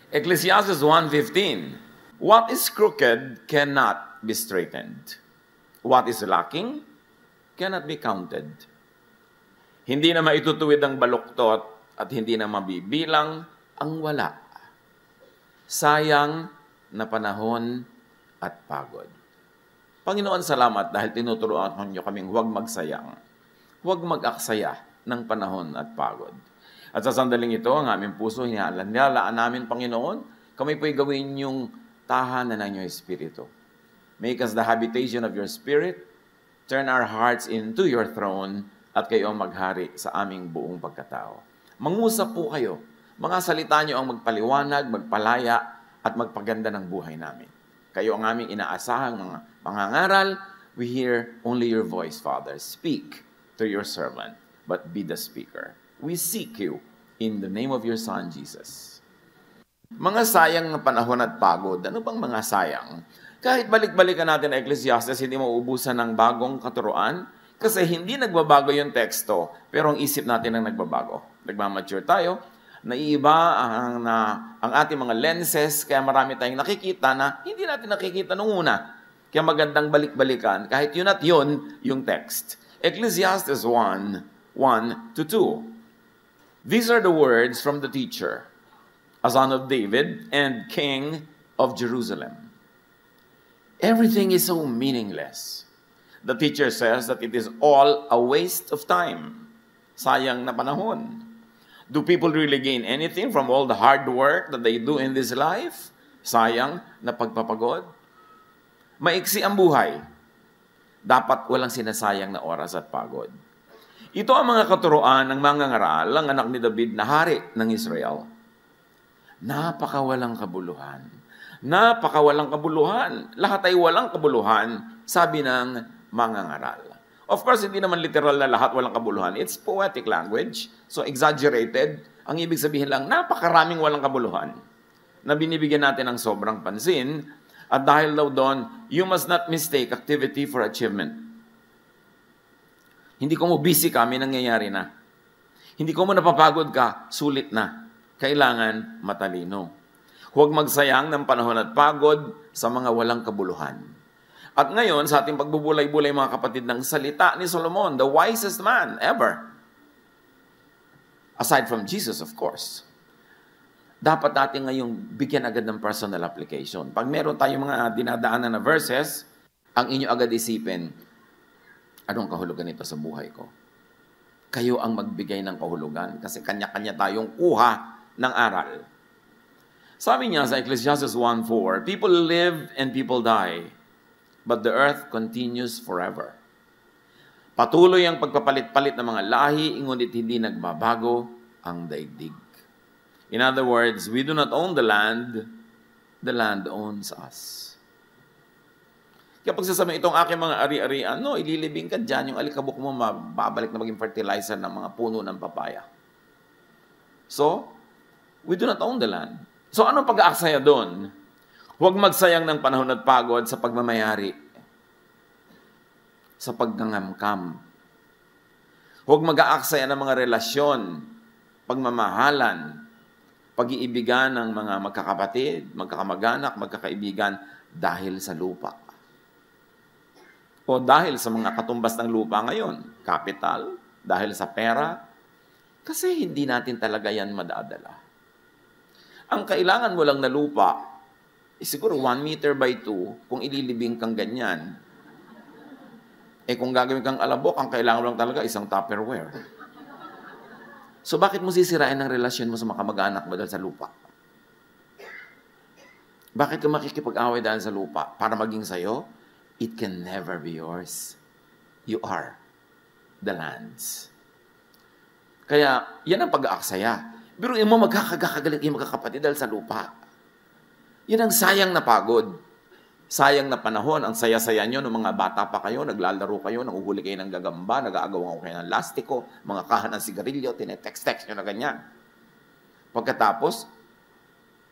Ecclesiastes 1:15. What is crooked cannot be straightened. What is lacking cannot be counted. Hindi na maitutuwid ang baluktot at hindi na mabibilang ang wala. Sayang na panahon at pagod. Panginoon, salamat dahil tinuturuan niyo kaming huwag magsayang. Huwag mag-aksaya ng panahon at pagod. At sa sandaling ito, ang aming puso, hinalaan namin, Panginoon, kami po'y gawin yung tahanan ng iyong Espiritu. Make us the habitation of your Spirit. Turn our hearts into your throne at kayo ang maghari sa aming buong pagkatao. Mangusap po kayo. Mga salita niyo ang magpaliwanag, magpalaya, at magpaganda ng buhay namin. Kayo ang aming inaasahang mga pangangaral. We hear only your voice, Father. Speak to your servant, but be the speaker. We seek you in the name of your Son, Jesus. Mga sayang na panahon at pagod. Ano bang mga sayang? Kahit balik-balikan natin ang Ecclesiastes, hindi mauubusan ng bagong katuruan kasi hindi nagbabago yung teksto, pero ang isip natin ang nagbabago. Nagmamature tayo, naiiba ang ating mga lenses, kaya marami tayong nakikita na hindi natin nakikita nung una. Kaya magandang balik-balikan, kahit yun at yun, yung text. Ecclesiastes 1:1-2. These are the words from the teacher, a son of David and king of Jerusalem. Everything is so meaningless. The teacher says that it is all a waste of time. Sayang na panahon. Do people really gain anything from all the hard work that they do in this life? Sayang na pagpapagod. Maiksi ang buhay. Dapat walang sinasayang na oras at pagod. Ito ang mga katuruan ng mga ngaral, ang anak ni David na hari ng Israel. Napakawalang kabuluhan. Napakawalang kabuluhan. Lahat ay walang kabuluhan, sabi ng mga ngaral. Of course, hindi naman literal na lahat walang kabuluhan. It's poetic language, so exaggerated. Ang ibig sabihin lang, napakaraming walang kabuluhan na binibigyan natin ng sobrang pansin. At dahil daw doon, you must not mistake activity for achievement. Hindi ko mo busy ka, may nangyayari na. Hindi ko mo napapagod ka, sulit na. Kailangan matalino. Huwag magsayang ng panahon at pagod sa mga walang kabuluhan. At ngayon, sa ating pagbubulay-bulay mga kapatid ng salita ni Solomon, the wisest man ever. Aside from Jesus, of course. Dapat natin ngayong bigyan agad ng personal application. Pag meron tayong mga dinadaanan na verses, ang inyo agad isipin, anong kahulugan nito sa buhay ko? Kayo ang magbigay ng kahulugan kasi kanya-kanya tayong kuha ng aral. Sabi niya sa Ecclesiastes 1:4, people live and people die, but the earth continues forever. Patuloy ang pagpapalit-palit ng mga lahi, ngunit hindi nagbabago ang daigdig. In other words, we do not own the land owns us. Kaya pag sasabihin itong aking mga ari-arian, no, ililibing ka dyan, yung alikabok mo mababalik na maging fertilizer ng mga puno ng papaya. So, we do not own the land. So, anong pag-aaksaya doon? Huwag magsayang ng panahon at pagod sa pagmamayari, sa pagngangamkam. Huwag mag-aaksaya ng mga relasyon, pagmamahalan, pag-iibigan ng mga magkakapatid, magkakamag-anak, magkakaibigan dahil sa lupa. O dahil sa mga katumbas ng lupa ngayon, capital, dahil sa pera, kasi hindi natin talaga yan madadala. Ang kailangan mo lang na lupa, siguro 1 meter by 2, kung ililibing kang ganyan. Kung gagawin kang alabok, ang kailangan mo lang talaga isang Tupperware. So bakit mo sisirain ang relasyon mo sa mga kamag-anak mo dahil sa lupa? Bakit ka makikipag-away dahil sa lupa? Para maging sayo? It can never be yours. You are the lands. Kaya, yan ang pag-aaksaya. Pero mo magkakagalit yung magkakapatid dahil sa lupa. Yan ang sayang na pagod. Sayang na panahon. Ang saya-saya nyo ng mga bata pa kayo, naglalaro kayo, nanguhuli kayo ng gagamba, nag-aagawan kayo ng lastiko, mga kahan ng sigarilyo, tinetext-text nyo na ganyan. Pagkatapos,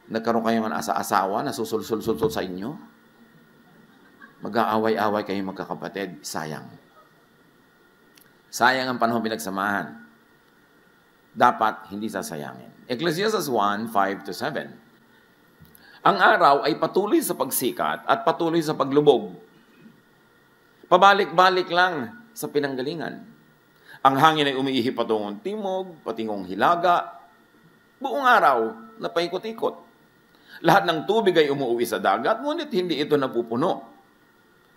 nagkaroon kayo ng asa-asawa na susul-sul-sul sa inyo, mag-aaway-away kayo magkakapatid, sayang. Sayang ang panahon pinagsamahan. Dapat hindi sasayangin. Ecclesiastes 1:5-7. Ang araw ay patuloy sa pagsikat at patuloy sa paglubog. Pabalik-balik lang sa pinanggalingan. Ang hangin ay umiihi patungong timog, patingong hilaga, buong araw na paikot-ikot. Lahat ng tubig ay umuuwi sa dagat, ngunit hindi ito napupuno.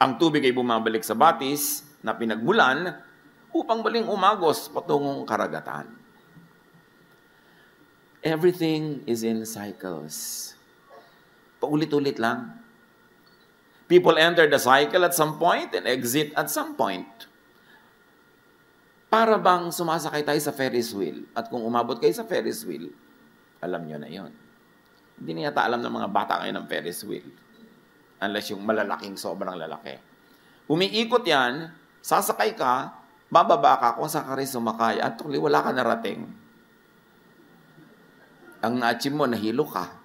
Ang tubig ay bumabalik sa batis na pinagmulan upang baling umagos patungong karagatan. Everything is in cycles. Paulit-ulit lang. People enter the cycle at some point and exit at some point. Para bang sumasakay tayo sa Ferris wheel? At kung umabot kayo sa Ferris wheel, alam nyo na yon. Hindi na yata alam ng mga bata kayo ng Ferris wheel. Unless yung malalaking sobrang lalaki. Umiikot yan, sasakay ka, bababa ka kung saan ka rin sumakay at tuloy wala ka narating. Ang na-achieve mo, nahilo ka.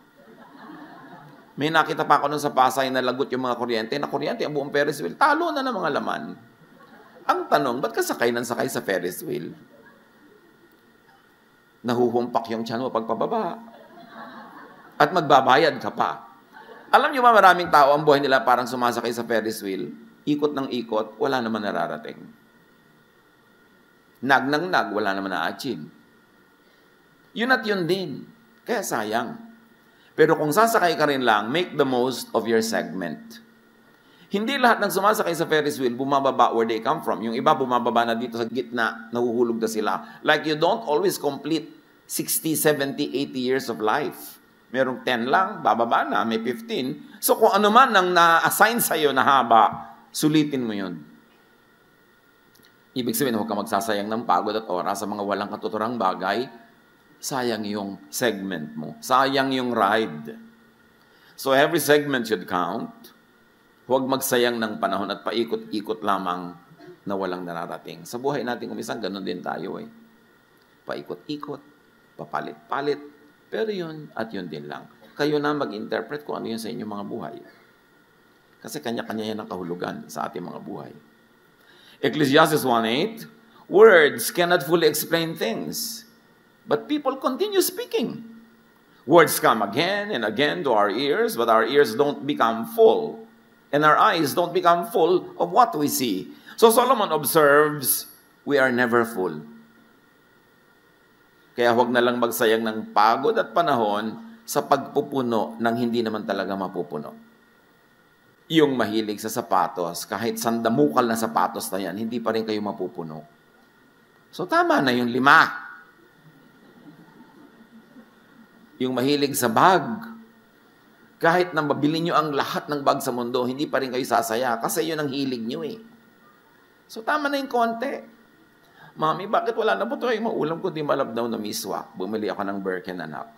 May nakita pa ako nun sa Pasay na lagot yung mga kuryente. Na kuryente, ang buong Ferris wheel, talo na ng mga laman. Ang tanong, ba't ka sakay ng sakay sa Ferris wheel? Nahuhumpak yung tiyan mo pagpababa. At magbabayad ka pa. Alam niyo ba maraming tao ang buhay nila parang sumasakay sa Ferris wheel? Ikot ng ikot, wala naman nararating. Nag ng nag, wala naman na-achieve. Yun at yun din. Kaya sayang. Pero kung sasakay ka rin lang, make the most of your segment. Hindi lahat ng sumasakay sa Ferris wheel bumababa where they come from. Yung iba bumababa na dito sa gitna, nahuhulog na sila. Like you don't always complete 60, 70, 80 years of life. Merong 10 lang, bababa na, may 15. So kung ano man ang na-assign sa'yo na haba, sulitin mo yun. Ibig sabihin, huwag ka magsasayang ng pagod at oras sa mga walang katuturang bagay. Sayang yung segment mo. Sayang yung ride. So every segment should count. Huwag magsayang ng panahon at paikot-ikot lamang na walang nararating. Sa buhay natin kumisang, ganun din tayo eh. Paikot-ikot, papalit-palit. Pero yun at yun din lang. Kayo na mag-interpret kung ano yun sa inyong mga buhay. Kasi kanya-kanya yan ang kahulugan sa ating mga buhay. Ecclesiastes 1:8, words cannot fully explain things. But people continue speaking. Words come again and again to our ears, but our ears don't become full. And our eyes don't become full of what we see. So Solomon observes, we are never full. Kaya huwag na lang magsayang ng pagod at panahon sa pagpupuno ng hindi naman talaga mapupuno. Yung mahilig sa sapatos, kahit sandamukal na sapatos na yan, hindi pa rin kayo mapupuno. So tama na yung 5. Yung mahilig sa bag, kahit na mabili nyo ang lahat ng bag sa mundo, hindi pa rin kayo sasaya kasi yun ang hilig nyo eh. So tama na yung konti. Mami, bakit wala na po ito? Maulam ko di malabdaw na miswa. Bumili ako ng Birken, anak.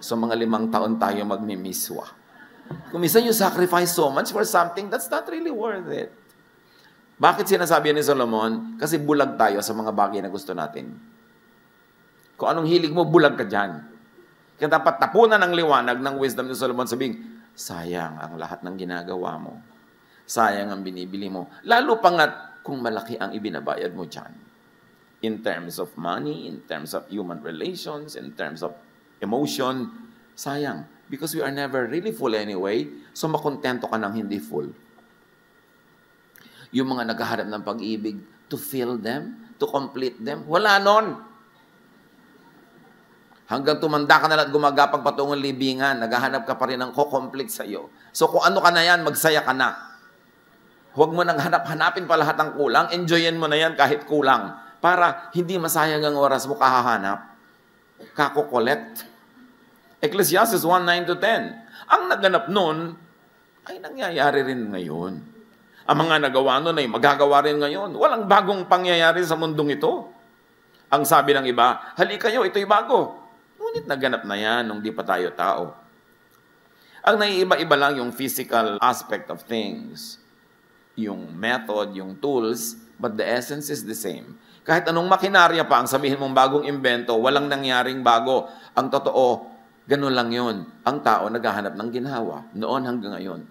So mga 5 taon tayo magmimiswa. Kung minsan you sacrifice so much for something, that's not really worth it. Bakit sinasabi ni Solomon? Kasi bulag tayo sa mga bagay na gusto natin. Kung anong hilig mo, bulag ka dyan. Kaya dapat tapunan ng liwanag ng wisdom ni Solomon sabing, sayang ang lahat ng ginagawa mo. Sayang ang binibili mo. Lalo pa nga kung malaki ang ibinabayad mo dyan. In terms of money, in terms of human relations, in terms of emotion, sayang. Because we are never really full anyway, so makontento ka ng hindi full. Yung mga naghahanap ng pag-ibig, to fill them, to complete them, wala nun. Hanggang tumanda ka na lang at gumagapang patungong libingan, naghahanap ka pa rin ng ko-complete sa'yo. So kung ano ka na yan, magsaya ka na. Huwag mo nang hanapin pa lahat ng kulang, enjoyin mo na yan kahit kulang. Para hindi masayang ang oras mo kahahanap. Kako-collect. Ecclesiastes 1:9-10. Ang naganap nun, ay nangyayari rin ngayon. Ang mga nagawa nun ay magagawa rin ngayon. Walang bagong pangyayari sa mundong ito. Ang sabi ng iba, halika kayo, ito'y bago. Ngunit naganap na yan nung di pa tayo tao. Ang naiiba-iba lang yung physical aspect of things. Yung method, yung tools, but the essence is the same. Kahit anong makinarya pa ang sabihin mong bagong imbento, walang nangyaring bago. Ang totoo, ganun lang yun. Ang tao naghahanap ng ginhawa, noon hanggang ngayon.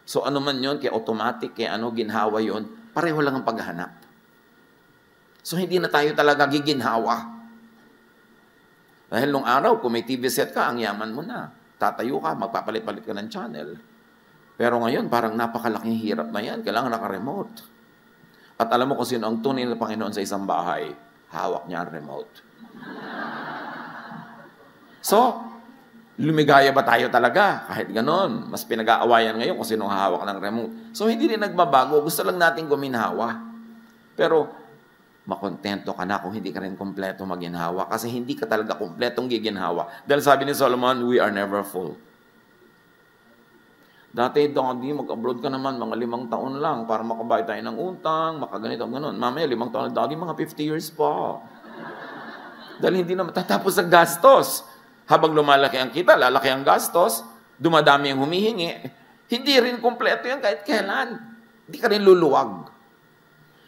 So ano man yun, kaya automatic, kaya ano, ginhawa yun, pareho lang ang paghahanap. So hindi na tayo talaga giginhawa. Dahil nung araw, kung may TV set ka, ang yaman mo na. tatayo ka, magpapalit-palit ka ng channel. Pero ngayon, parang napakalaking hirap na yan. Kailangan naka-remote. At alam mo kung sino ang tunay na Panginoon sa isang bahay, hawak niya ang remote. So, lumigaya ba tayo talaga? Kahit ganon, mas pinag-aawayan ngayon kung sino ang hawak ng remote. So, hindi rin nagbabago. Gusto lang natin guminhawa. Pero, makontento ka na kung hindi ka rin kompleto maginhawa kasi hindi ka talaga kompletong giginhawa. Dahil sabi ni Solomon, we are never full. Dati, Daddy, mag-abroad ka naman, mga 5 taon lang para makabayad tayo ng utang, makaganito, gano'n. Mamaya, 5 taon, Daddy, mga 50 years pa. Dahil hindi na matatapos ang gastos. Habang lumalaki ang kita, lalaki ang gastos, dumadami ang humihingi, hindi rin kompleto yan kahit kailan. Hindi ka rin luluwag.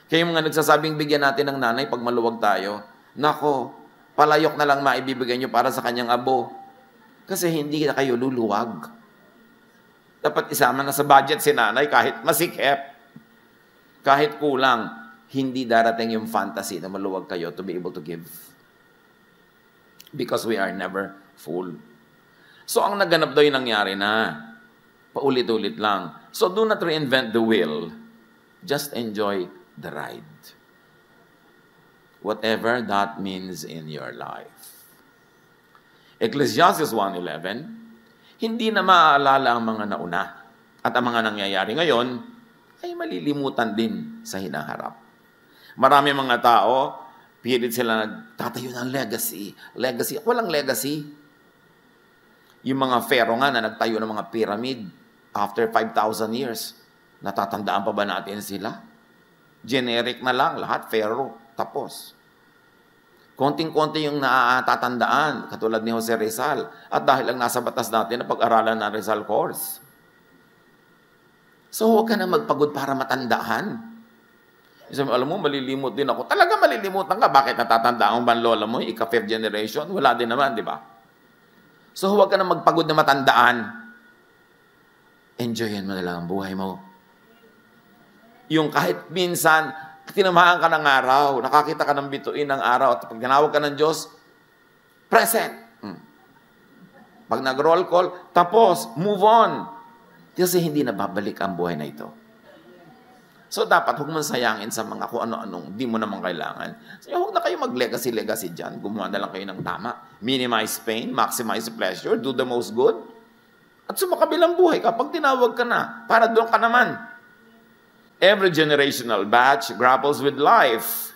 Kaya yung mga nagsasabing bigyan natin ng nanay pag maluwag tayo, nako, palayok na lang maibibigay nyo para sa kanyang abo. Kasi hindi na kayo luluwag. Dapat isama na sa budget si nanay kahit masikip. Kahit kulang, hindi darating yung fantasy na maluwag kayo to be able to give. Because we are never full. So ang naganap daw yung nangyari na. Paulit-ulit lang. So do not reinvent the wheel. Just enjoy the ride. Whatever that means in your life. Ecclesiastes 1:11, hindi na maaalala ang mga nauna at ang mga nangyayari ngayon ay malilimutan din sa hinaharap. Marami mga tao, pilit sila nagtatayo ng legacy. Legacy. Walang legacy. Yung mga pharaoh nga na nagtayo ng mga pyramid after 5,000 years, natatandaan pa ba natin sila? Generic na lang, lahat pharaoh. Tapos. Konting-konti yung natatandaan, katulad ni Jose Rizal. At dahil lang nasa batas natin na pag-aralan ng Rizal course. So huwag ka na magpagod para matandaan. Sabi, alam mo, malilimot din ako. Talaga malilimutan ka. Bakit natatandaan mo ba ang lola mo? Ika-5th generation? Wala din naman, di ba? So huwag ka na magpagod na matandaan. Enjoyin mo na lang ang buhay mo. Yung kahit minsan, tinamaan ka ng araw, nakakita ka ng bituin ng araw, at pag tinawag ka ng Diyos, present. Pag nag-roll call, tapos, move on. Kasi hindi na babalik ang buhay na ito. So, dapat huwag mong sayangin sa mga kung ano-anong di mo naman kailangan. So, huwag na kayo mag-legacy dyan. Gumawa na lang kayo ng tama. Minimize pain, maximize pleasure, do the most good. At sumakabilang buhay ka, pag tinawag ka na, para doon ka naman. Every generational batch grapples with life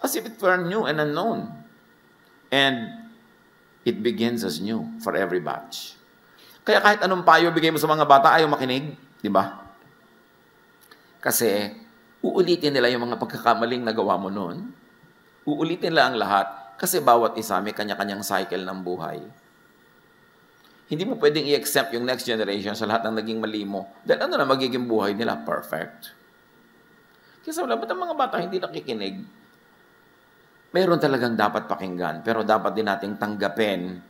as if it were new and unknown. And it begins as new for every batch. Kaya kahit anong payo bigay mo sa mga bata, ayaw makinig. Di ba? Kasi uulitin nila yung mga pagkakamaling nagawa mo noon. Uulitin nila ang lahat kasi bawat isa may kanya-kanyang cycle ng buhay. Hindi mo pwedeng i-accept yung next generation sa lahat ng naging mali mo. Dahil ano na magiging buhay nila? Perfect. Kasi wala, ba't ang mga bata hindi nakikinig? Meron talagang dapat pakinggan, pero dapat din nating tanggapin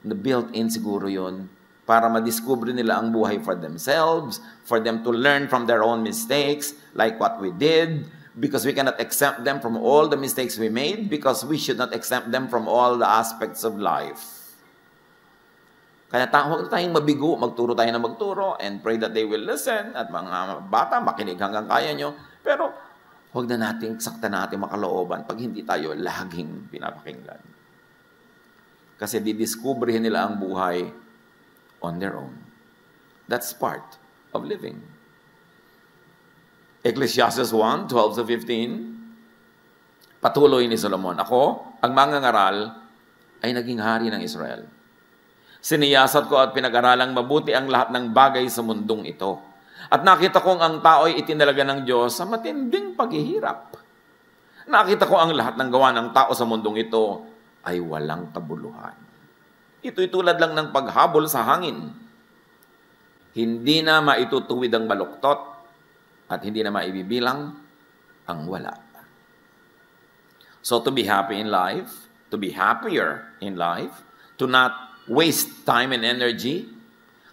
na built-in siguro yun para madiscover nila ang buhay for themselves, for them to learn from their own mistakes, like what we did, because we cannot exempt them from all the mistakes we made, because we should not exempt them from all the aspects of life. Kaya huwag tayong mabigo, magturo tayo na magturo, and pray that they will listen, at mga bata, makinig hanggang kaya nyo. Pero, huwag na nating sakta natin makalooban pag hindi tayo laging pinapakinggan. Kasi didiskubrihin nila ang buhay on their own. That's part of living. Ecclesiastes 1:12-15, patuloy ni Solomon, ako, ang mangangaral, ay naging hari ng Israel. Siniyasat ko at pinag-aralang mabuti ang lahat ng bagay sa mundong ito. At nakita kong ang tao ay itinalaga ng Diyos sa matinding paghihirap. Nakita ko ang lahat ng gawa ng tao sa mundong ito ay walang kabuluhan. Ito'y tulad lang ng paghabol sa hangin. Hindi na maitutuwid ang baluktot at hindi na maibibilang ang wala. So to be happy in life, to be happier in life, to not waste time and energy,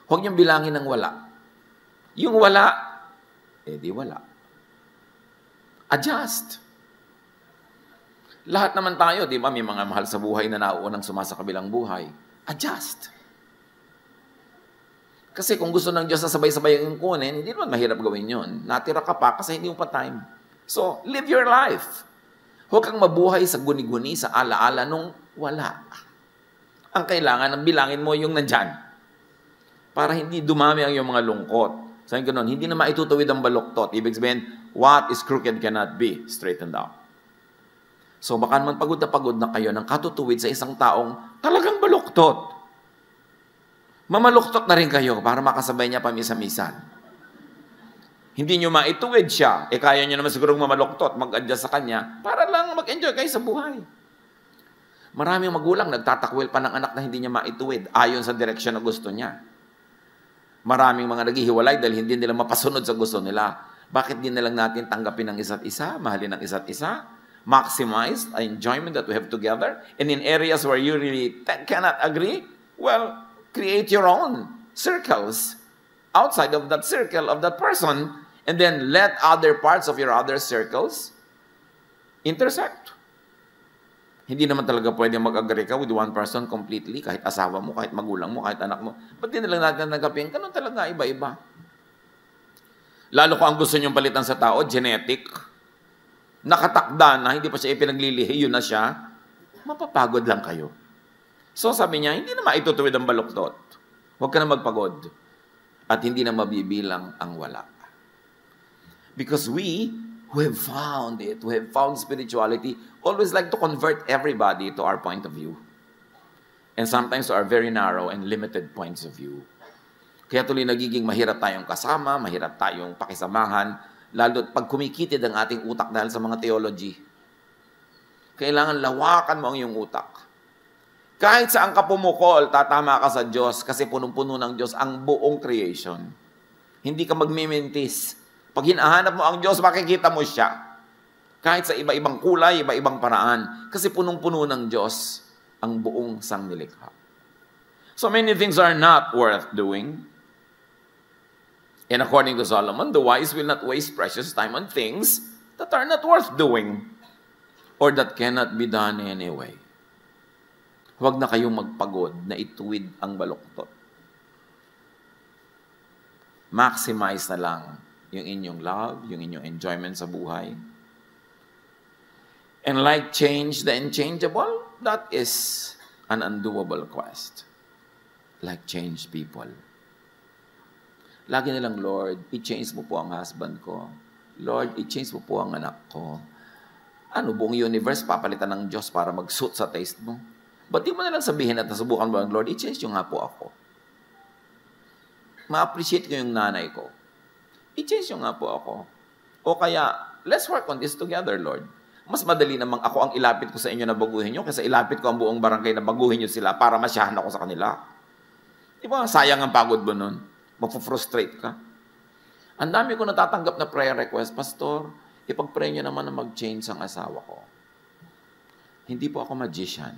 huwag niyong bilangin ng wala. Yung wala, di wala. Adjust. Lahat naman tayo, di ba, may mga mahal sa buhay na nauunang sumasa kabilang buhay. Adjust. Kasi kung gusto ng Diyos na sabay-sabay yung kunin, hindi naman mahirap gawin yun. Natira ka pa kasi hindi mo pa time. So, live your life. Huwag kang mabuhay sa guni-guni, sa alaala nung wala. Ang kailangan, ang bilangin mo yung nandyan. Para hindi dumami ang iyong mga lungkot. Sabi ko nun, hindi na maitutuwid ang baluktot. Ibig sabihin, what is crooked cannot be straightened out. So baka naman pagod na kayo ng katutuwid sa isang taong talagang baluktot. Mamaluktot na rin kayo para makasabay niya pamisa-misan. Hindi nyo maituwid siya. Kaya nyo naman sigurong mamaluktot, mag-adjust sa kanya para lang mag-enjoy kayo sa buhay. Maraming magulang nagtatakwil pa ng anak na hindi niya maituwid ayon sa direksyon na gusto niya. Maraming mga naghihiwalay dahil hindi nila mapasunod sa gusto nila. Bakit di na lang natin tanggapin ang isa't isa, mahalin ang isa't isa, maximize the enjoyment that we have together, and in areas where you really cannot agree, well, create your own circles outside of that circle of that person, and then let other parts of your other circles intersect. Hindi naman talaga pwede mag-agree ka with one person completely, kahit asawa mo, kahit magulang mo, kahit anak mo. Ba't di na lang natin tanggapin? Ganun talaga, iba-iba. Lalo kung ang gusto niyong palitan sa tao, genetic, nakatakda na, hindi pa siya ipinaglilihi, yun na siya, mapapagod lang kayo. So sabi niya, hindi na maitutuwid ang baluktot. Huwag ka na magpagod. At hindi na mabibilang ang wala. Because we who have found it, who have found spirituality, always like to convert everybody to our point of view. And sometimes to our very narrow and limited points of view. Kaya tuloy nagiging mahirap tayong kasama, mahirap tayong pakisamahan, lalo pag kumikitid ang ating utak dahil sa mga theology. Kailangan lawakan mo ang iyong utak. Kahit saan ka pumukol, tatama ka sa Diyos kasi punong-puno ng Diyos ang buong creation. Hindi ka magmimintis. Pag hinahanap mo ang Diyos, makikita mo siya. Kahit sa iba-ibang kulay, iba-ibang paraan. Kasi punong-puno ng Diyos ang buong sangnilikha. So many things are not worth doing. And according to Solomon, the wise will not waste precious time on things that are not worth doing or that cannot be done anyway. Huwag na kayong magpagod na ituwid ang baluktot. Maximize na lang yung inyong love, yung inyong enjoyment sa buhay. And like change the unchangeable, that is an undoable quest. Like change people. Lagi nilang, Lord, i-change mo po ang husband ko. Lord, i-change mo po ang anak ko. Ano, buong universe papalitan ng Diyos para mag-suit sa taste mo? Ba't di mo nalang sabihin at nasubukan mo, Lord, i-change nyo nga po ako. Ma-appreciate ko yung nanay ko. I-change nyo nga po ako. O kaya, let's work on this together, Lord. Mas madali namang ako ang ilapit ko sa inyo na baguhin nyo kaysa ilapit ko ang buong barangay na baguhin nyo sila para masyahan ako sa kanila. Di ba? Sayang ang pagod mo nun. Mapufrustrate ka. Ang dami ko natatanggap na prayer request, Pastor, ipag-pray nyo naman na mag-change ang asawa ko. Hindi po ako magician.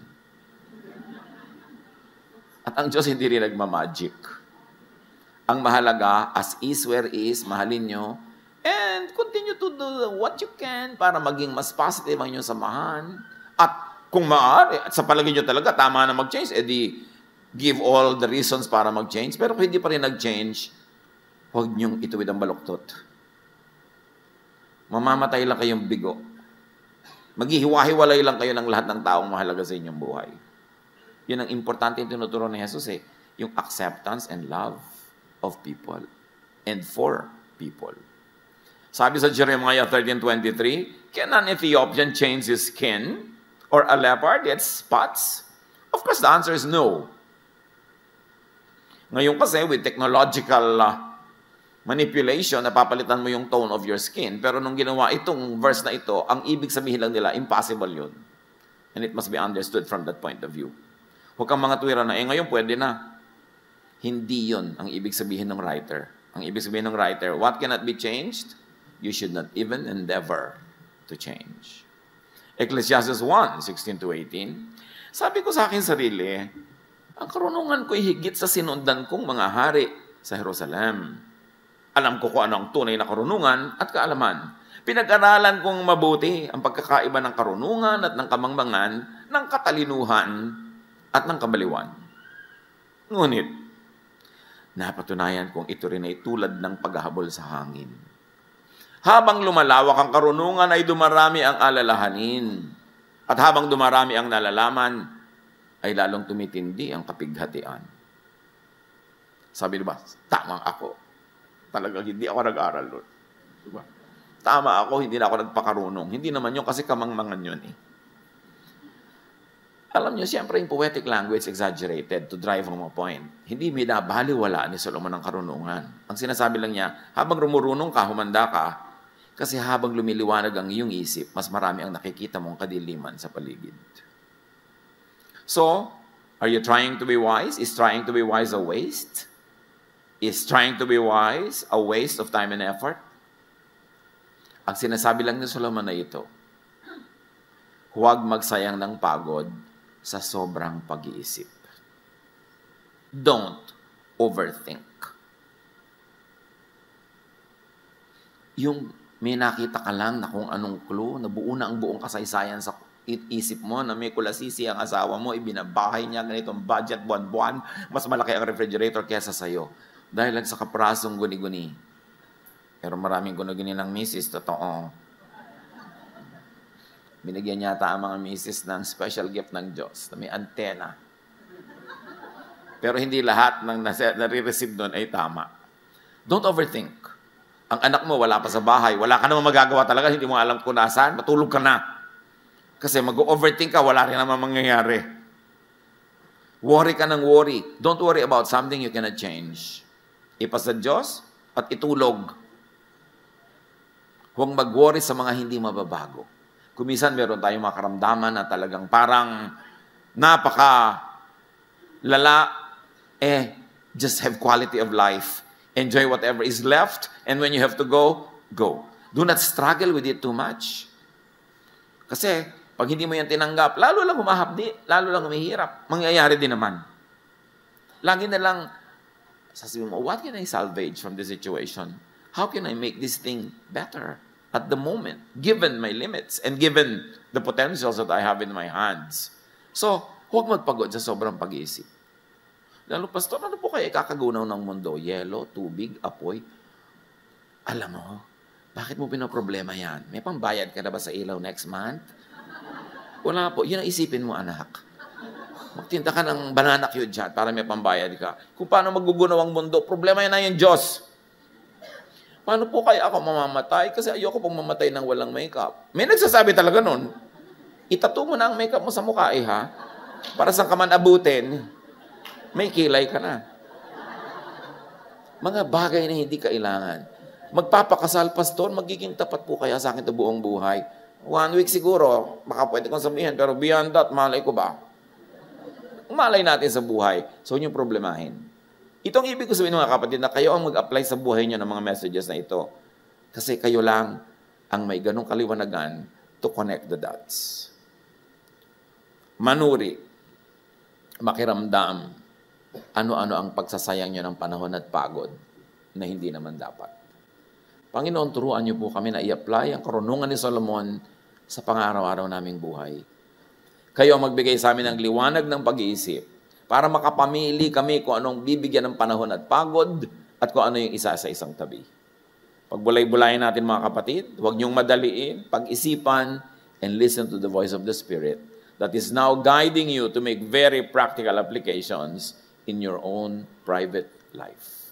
At ang Diyos hindi rin nagmamagic. Ang mahalaga, as is where is, mahalin nyo, and continue to do what you can para maging mas positive ang inyong samahan. At kung maaari, at sa palagay nyo talaga, tama na mag-change, edi give all the reasons para mag-change. Pero kung hindi pa rin nag-change, huwag nyong ituwid ang baluktot. Mamamatay lang kayong bigo. Maghihiwa-hiwalay lang kayo ng lahat ng taong mahalaga sa inyong buhay. Yun ang importante yung tinuturo ni Jesus yung acceptance and love of people and for people. Sabi sa Jeremiah 13:23, can an Ethiopian change his skin or a leopard get spots? Of course, the answer is no. Ngayon kasi, with technological manipulation, napapalitan mo yung tone of your skin. Pero nung ginawa itong verse na ito, ang ibig sabihin lang nila, impossible yun. And it must be understood from that point of view. Huwag kang mga tuwira na, ngayon pwede na. Hindi yun ang ibig sabihin ng writer. Ang ibig sabihin ng writer, what cannot be changed? You should not even endeavor to change. Ecclesiastes 1:16-18, sabi ko sa akin sarili, ang karunungan ko'y higit sa sinundan kong mga hari sa Jerusalem. Alam ko kung ano ang tunay na karunungan at kaalaman. Pinag-aralan kong mabuti ang pagkakaiba ng karunungan at ng kamangmangan, ng katalinuhan at ng kabaliwan. Ngunit, Napatunayan kong ito rin ay tulad ng paghahabol sa hangin. Habang lumalawak ang karunungan ay dumarami ang alalahanin. At habang dumarami ang nalalaman, ay lalong tumitindi ang kapighatian. Sabi diba, tama ako. Talagang hindi ako nag-aral doon. Diba? Tama ako, hindi na ako nagpakarunong. Hindi naman yun kasi kamangmangan yun eh. Alam niyo, siyempre yung poetic language exaggerated to drive home a point. Hindi binabaliwala ni Solomon ang karunungan. Ang sinasabi lang niya, habang rumurunong ka, humanda ka, kasi habang lumiliwanag ang iyong isip, mas marami ang nakikita mong kadiliman sa paligid. So, are you trying to be wise? Is trying to be wise a waste? Is trying to be wise a waste of time and effort? Ang sinasabi lang ni Solomon na ito, huwag magsayang ng pagod sa sobrang pag-iisip. Don't overthink. Yung may nakita ka lang na kung anong clue, nabuo na ang buong kasaysayan sa isip mo na may kulasisi ang asawa mo, ibinabahay niya ganitong budget buwan-buwan, mas malaki ang refrigerator kesa sa'yo. Dahil lang sa kaprasong guni-guni. Pero maraming guni-guni ng misis, totoo. Binigyan yata ang mga misis ng special gift ng Diyos na may antena. Pero hindi lahat ng nare-receive doon ay tama. Don't overthink. Ang anak mo wala pa sa bahay, wala ka naman magagawa talaga, hindi mo alam kung nasaan, matulog ka na. Kasi mag-overthink ka, wala rin naman mangyayari. Worry ka ng worry. Don't worry about something you cannot change. Ipasa Diyos at itulog. Huwag mag-worry sa mga hindi mababago. Kumisan meron tayong mga karamdaman na talagang parang napaka lala, just have quality of life. Enjoy whatever is left, and when you have to go, go. Do not struggle with it too much. Kasi, pag hindi mo yan tinanggap, lalo lang humahapdi, lalo lang humihirap. Mangyayari din naman. Lagi na lang, sasabihin mo, what can I salvage from this situation? How can I make this thing better at the moment, given my limits, and given the potentials that I have in my hands? So, huwag magpagod sa sobrang pag-iisip. Lalo, Pastor, ano po kayo ikakagunaw ng mundo? Yelo, tubig, apoy. Alam mo, bakit mo pinaproblema yan? May pambayad ka na ba sa ilaw next month? Wala po. Yun ang isipin mo, anak. Magtinta ka ng banana cue dyan para may pambayad ka. Kung paano magugunaw ang mundo, problema yan na yung Diyos. Paano po kaya ako mamamatay? Kasi ayoko pong mamatay ng walang makeup. May nagsasabi talaga nun. Itato mo na ang makeup mo sa mukha, ha? Para saan ka man abutin, may kilay ka na. Mga bagay na hindi kailangan. Magpapakasal, Pastor, magiging tapat po kaya sa akin ito buong buhay. 1 week siguro, baka pwede kong sabihin, pero beyond that, malay ko ba? Malay natin sa buhay. So, yun yung problemahin. Itong ibig ko sabihin mga kapatid na kayo ang mag-apply sa buhay nyo ng mga messages na ito. Kasi kayo lang ang may ganong kaliwanagan to connect the dots. Manuri, makiramdam, ano-ano ang pagsasayang nyo ng panahon at pagod na hindi naman dapat. Panginoon, turuan niyo po kami na i-apply ang karunungan ni Solomon sa pang-araw-araw naming buhay. Kayo ang magbigay sa amin ng liwanag ng pag-iisip para makapamili kami kung anong bibigyan ng panahon at pagod at kung ano yung isa sa isang tabi. Pagbulay-bulayin natin mga kapatid, huwag niyong madaliin, pag-isipan, and listen to the voice of the Spirit that is now guiding you to make very practical applications in your own private life.